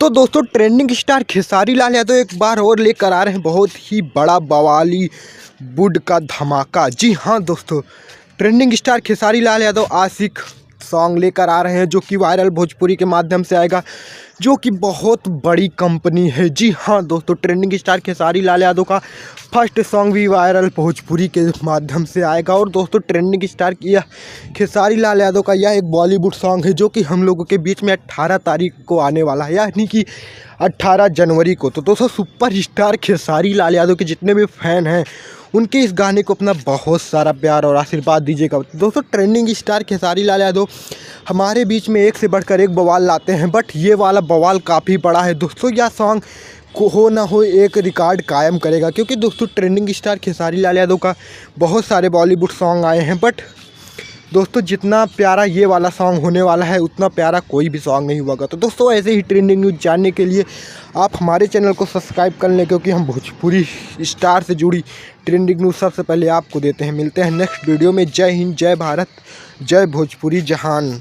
तो दोस्तों trending star Khesari Lal Yadav एक बार और लेकर आ रहे हैं बहुत ही बड़ा बवाली वुड का धमाका। जी हाँ दोस्तों, ट्रेंडिंग स्टार खेसारी लाल यादव आशिक सॉन्ग लेकर आ रहे हैं जो कि वायरल भोजपुरी के माध्यम से आएगा, जो कि बहुत बड़ी कंपनी है। जी हाँ दोस्तों, ट्रेंडिंग स्टार खेसारी लाल यादव का फर्स्ट सॉन्ग भी वायरल भोजपुरी के माध्यम से आएगा। और दोस्तों ट्रेंडिंग स्टार की यह खेसारी लाल यादव का यह एक बॉलीवुड सॉन्ग है जो कि हम लोगों के बीच में 18 तारीख को आने वाला है, यानी कि 18 जनवरी को। तो दोस्तों सुपर स्टार खेसारी लाल यादव के जितने भी फैन हैं उनके इस गाने को अपना बहुत सारा प्यार और आशीर्वाद दीजिएगा। दोस्तों ट्रेंडिंग स्टार खेसारी लाल यादव हमारे बीच में एक से बढ़कर एक बवाल लाते हैं, बट ये वाला बवाल काफ़ी बड़ा है दोस्तों। यह सॉन्ग को हो ना हो एक रिकॉर्ड कायम करेगा, क्योंकि दोस्तों ट्रेंडिंग स्टार खेसारी लाल यादव का बहुत सारे बॉलीवुड सॉन्ग आए हैं, बट दोस्तों जितना प्यारा ये वाला सॉन्ग होने वाला है उतना प्यारा कोई भी सॉन्ग नहीं होगा। तो दोस्तों ऐसे ही ट्रेंडिंग न्यूज़ जानने के लिए आप हमारे चैनल को सब्सक्राइब कर लें, क्योंकि हम भोजपुरी स्टार से जुड़ी ट्रेंडिंग न्यूज़ सबसे पहले आपको देते हैं। मिलते हैं नेक्स्ट वीडियो में। जय हिंद, जय भारत, जय भोजपुरी जहान।